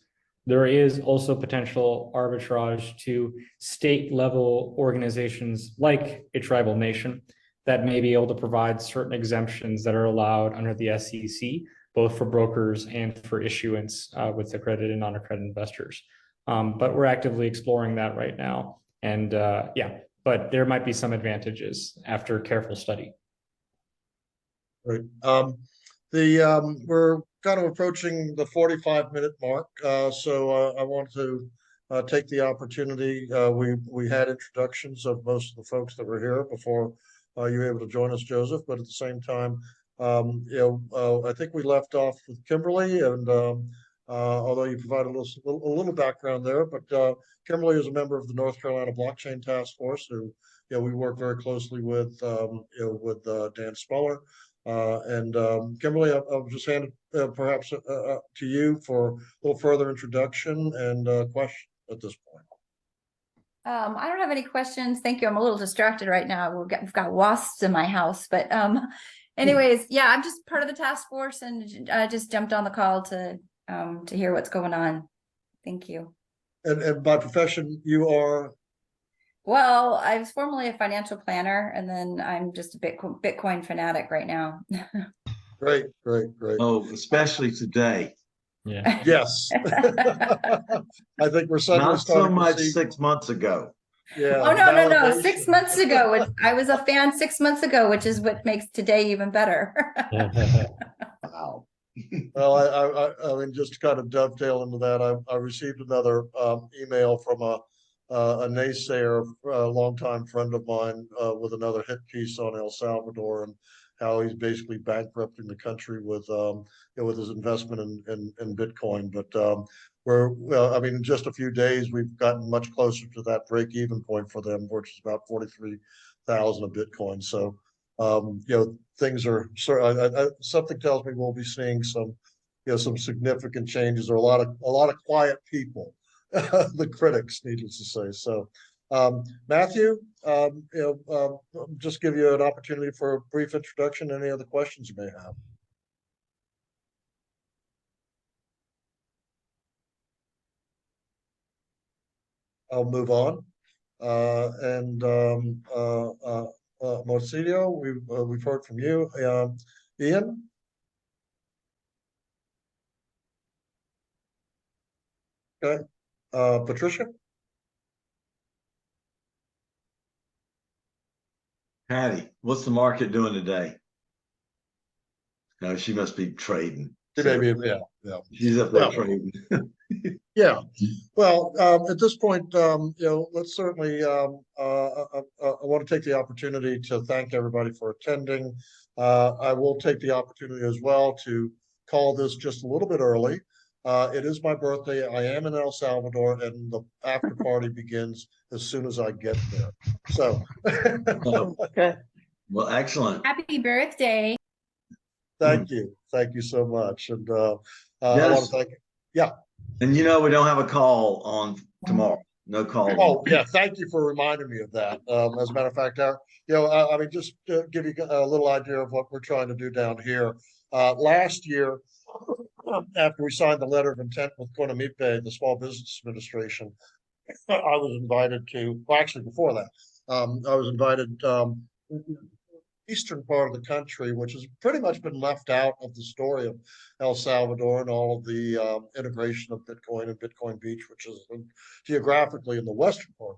There is also potential arbitrage to state level organizations like a tribal nation that may be able to provide certain exemptions that are allowed under the SEC, both for brokers and for issuance with accredited and non-accredited investors. But we're actively exploring that right now. And but there might be some advantages after careful study. Right. We're kind of approaching the 45-minute mark. So I want to take the opportunity. We had introductions of most of the folks that were here before you were able to join us, Joseph, but at the same time, I think we left off with Kimberly, and although you provided a little background there, but Kimberly is a member of the North Carolina Blockchain Task Force, who we work very closely with Dan Smuller. And Kimberly, I'll just hand it perhaps to you for a little further introduction and question at this point. I don't have any questions. Thank you. I'm a little distracted right now. We've got wasps in my house, but anyways, yeah, I'm just part of the task force and I just jumped on the call to hear what's going on. Thank you. And by profession, you are? Well, I was formerly a financial planner, and then I'm just a Bitcoin fanatic right now. Great. Oh, especially today. Yeah. Yes. I think we're suddenly not so much to see... 6 months ago. Yeah. Oh no. 6 months ago, I was a fan 6 months ago, which is what makes today even better. Wow. Well, I mean, just to kind of dovetail into that, I received another email from a naysayer, a longtime friend of mine, with another hit piece on El Salvador and how he's basically bankrupting the country with his investment in Bitcoin. But I mean, in just a few days, we've gotten much closer to that break-even point for them, which is about 43,000 of Bitcoin. So, things are something tells me we'll be seeing some significant changes, or a lot of quiet people, the critics, needless to say. So, Matthew, just give you an opportunity for a brief introduction. Any other questions you may have? I'll move on. Marsilio, we've heard from you. Ian? Okay. Patricia? Patty, what's the market doing today? No, she must be trading. Maybe, yeah. She's up there Well, trading. Yeah, well, at this point, let's certainly, I want to take the opportunity to thank everybody for attending. I will take the opportunity as well to call this just a little bit early. It is my birthday. I am in El Salvador, and the after party begins as soon as I get there. So. Okay. Well, excellent. Happy birthday. Thank you. Thank you so much. And I Yes. want to thank, yeah. And we don't have a call on tomorrow. No call. Oh, yeah. Thank you for reminding me of that. As a matter of fact, I mean, just to give you a little idea of what we're trying to do down here. Last year, after we signed the letter of intent with CONAMIPE, the Small Business Administration, I was invited to, well, actually before that, I was invited eastern part of the country, which has pretty much been left out of the story of El Salvador and all of the integration of Bitcoin and Bitcoin Beach, which is geographically in the western part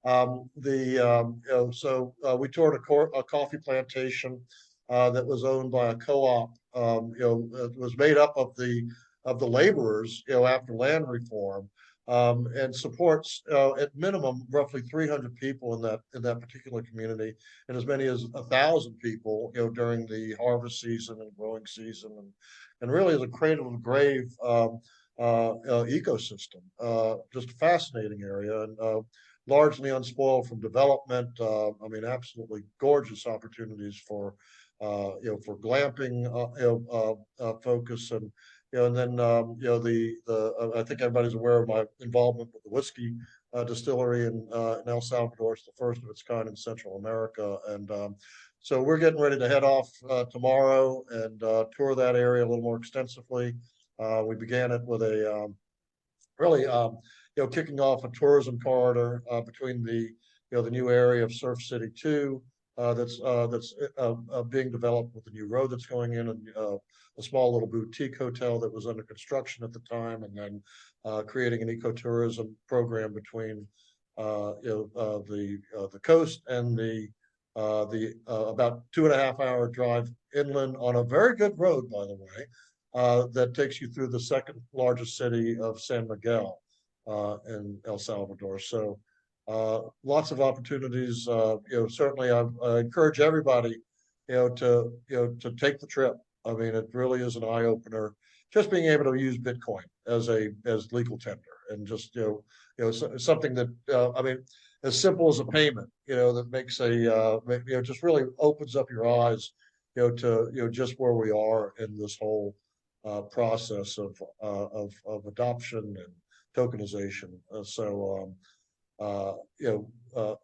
of the country. So we toured a coffee plantation that was owned by a co-op. It was made up of the laborers, after land reform. And supports at minimum roughly 300 people in that particular community, and as many as 1,000 people during the harvest season and growing season, and really is a cradle to grave ecosystem. Just a fascinating area, and largely unspoiled from development. I mean, absolutely gorgeous opportunities for for glamping focus, and then I think everybody's aware of my involvement with the whiskey distillery in El Salvador. It's the first of its kind in Central America, and so we're getting ready to head off tomorrow and tour that area a little more extensively. We began it with a really kicking off a tourism corridor between the new area of Surf City 2 that's being developed with the new road that's going in, and a small little boutique hotel that was under construction at the time, and then creating an ecotourism program between the coast and the about 2.5 hour drive inland on a very good road, by the way, that takes you through the second largest city of San Miguel in El Salvador. So lots of opportunities. Certainly I encourage everybody, to take the trip. I mean, it really is an eye opener. Just being able to use Bitcoin as legal tender, and just something that I mean, as simple as a payment, that makes just really opens up your eyes, to just where we are in this whole process of adoption and tokenization.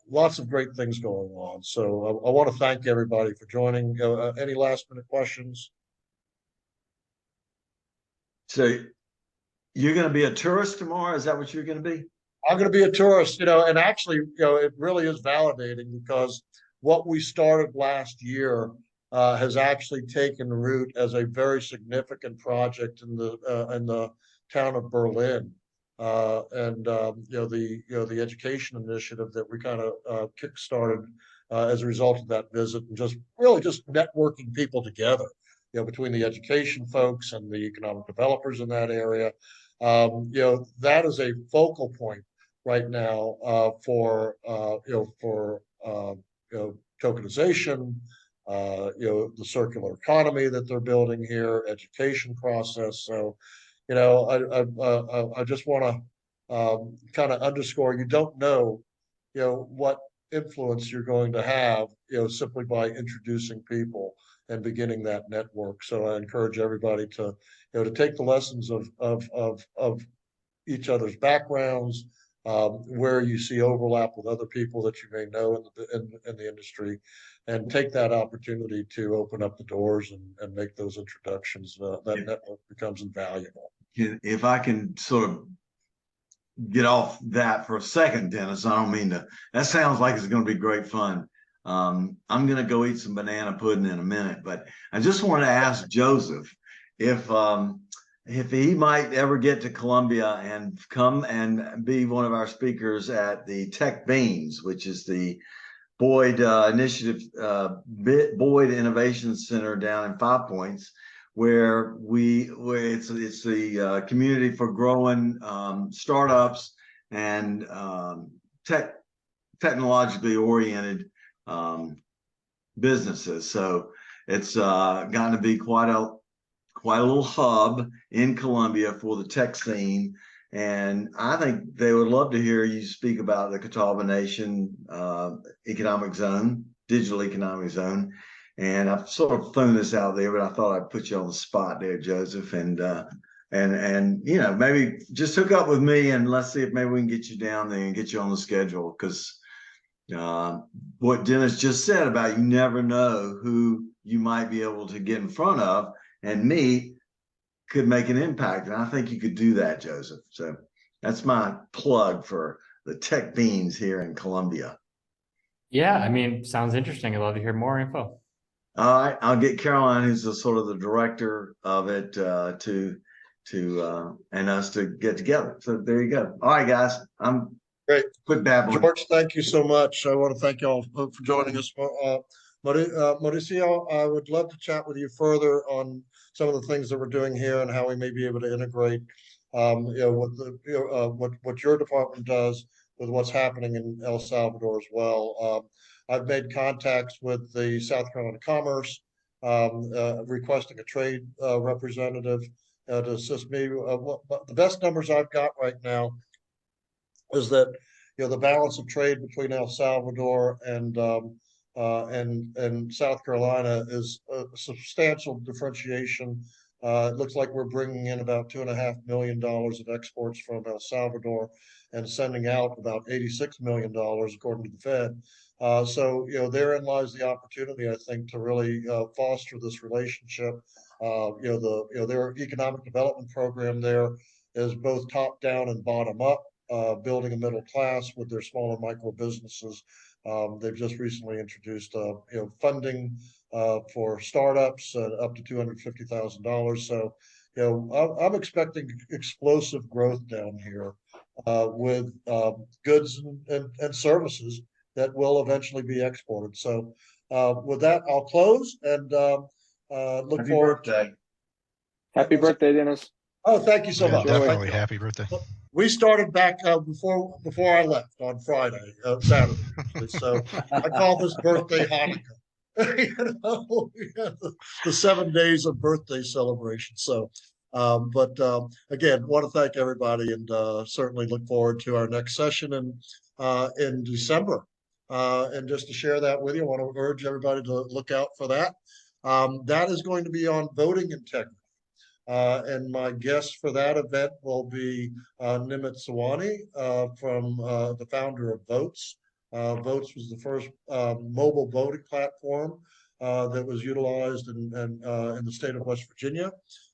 Lots of great things going on. So I want to thank everybody for joining. Any last minute questions? So you're going to be a tourist tomorrow? Is that what you're going to be? I'm going to be a tourist, and actually, it really is validating, because what we started last year has actually taken root as a very significant project in the town of Berlin. The education initiative that we kind of kickstarted as a result of that visit, and just networking people together, between the education folks and the economic developers in that area. That is a focal point right now for tokenization, the circular economy that they're building here, education process. So, I just want to kind of underscore, you don't know, what influence you're going to have, simply by introducing people and beginning that network. So I encourage everybody to, to take the lessons of each other's backgrounds, where you see overlap with other people that you may know in the industry, and take that opportunity to open up the doors and make those introductions. That network becomes invaluable. If I can sort of get off that for a second, Dennis, I don't mean to, that sounds like it's going to be great fun. I'm going to go eat some banana pudding in a minute, but I just want to ask Joseph if he might ever get to Columbia and come and be one of our speakers at the Tech Beans, which is the Boyd Initiative, Boyd Innovation Center down in Five Points, where it's the community for growing startups and technologically oriented businesses. So it's gotten to be quite a little hub in Columbia for the tech scene. And I think they would love to hear you speak about the Catawba Nation economic zone, digital economic zone. And I've sort of thrown this out there, but I thought I'd put you on the spot there, Joseph. And you know, maybe just hook up with me and let's see if maybe we can get you down there and get you on the schedule. Because what Dennis just said about you never know who you might be able to get in front of and meet could make an impact. And I think you could do that, Joseph. So that's my plug for the Tech Beans here in Columbia. Yeah, I mean, sounds interesting. I'd love to hear more info. All right, I'll get Caroline, who's the sort of the director of it, and us to get together. So there you go. All right, guys, I'm Great. Quit babbling. George, thank you so much. I want to thank you all for joining us. Mauricio, I would love to chat with you further on some of the things that we're doing here and how we may be able to integrate, what your department does with what's happening in El Salvador as well. I've made contacts with the South Carolina Commerce, requesting a trade representative to assist me. The best numbers I've got right now is that the balance of trade between El Salvador and South Carolina is a substantial differentiation. It looks like we're bringing in about $2.5 million of exports from El Salvador and sending out about $86 million, according to the Fed. So therein lies the opportunity, I think, to really foster this relationship. Their economic development program there is both top down and bottom up, building a middle class with their smaller micro businesses. They've just recently introduced funding for startups up to $250,000. So I'm expecting explosive growth down here with goods and services that will eventually be exported. So with that, I'll close and look Happy forward. Birthday. Happy birthday, Dennis. Oh, thank you so Yeah, much. definitely. Happy birthday. We started back before I left on Friday, Saturday, actually. So I call this birthday Hanukkah. The 7 days of birthday celebration. So, again, want to thank everybody and certainly look forward to our next session in December. And just to share that with you, I want to urge everybody to look out for that. That is going to be on voting integrity. And my guest for that event will be Nimit Sawani from the founder of Votes. Votes was the first mobile voting platform that was utilized in the state of West Virginia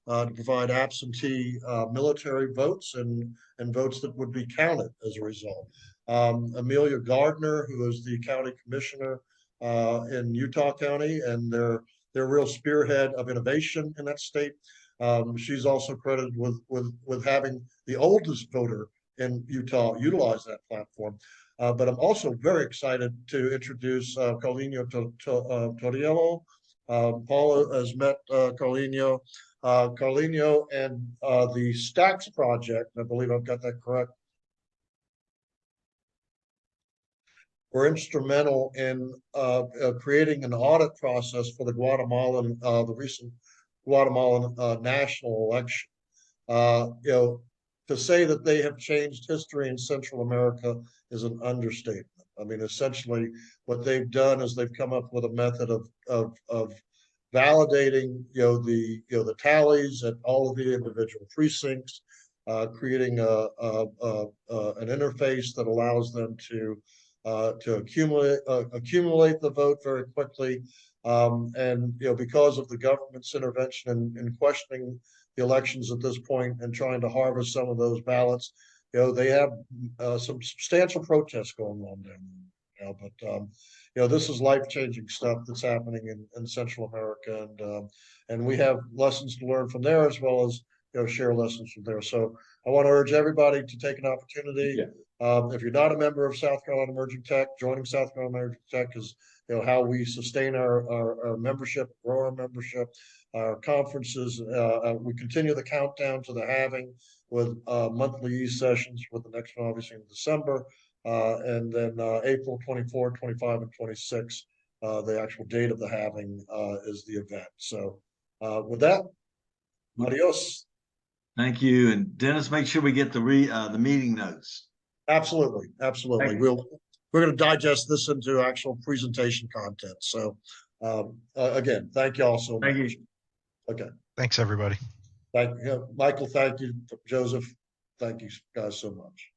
to provide absentee military votes and votes that would be counted as a result. Amelia Gardner, who is the county commissioner in Utah County, and their real spearhead of innovation in that state. She's also credited with having the oldest voter in Utah utilize that platform. But I'm also very excited to introduce Carlinho Torriello. Paula has met Carlinho. Carlinho and the Stacks project, I believe I've got that correct, were instrumental in creating an audit process for the recent Guatemalan national election. To say that they have changed history in Central America is an understatement. I mean, essentially, what they've done is they've come up with a method of validating the tallies at all of the individual precincts, creating an interface that allows them to accumulate the vote very quickly. And because of the government's intervention in questioning the elections at this point and trying to harvest some of those ballots, they have some substantial protests going on down there. But this is life-changing stuff that's happening in Central America, and we have lessons to learn from there as well as share lessons from there. So I want to urge everybody to take an opportunity. If you're not a member of South Carolina Emerging Tech, joining South Carolina Emerging Tech is how we sustain our membership, grow our membership, our conferences. We continue the countdown to the halving with monthly E sessions, with the next one obviously in December, and then April 24, 25, and 26. The actual date of the halving is the event. So with that, adios. Thank you. And Dennis, make sure we get the meeting notes. Absolutely. We're going to digest this into actual presentation content. So again, thank you all so much. Thank you. Okay. Thanks, everybody. Thank you, Michael. Thank you, Joseph. Thank you guys so much.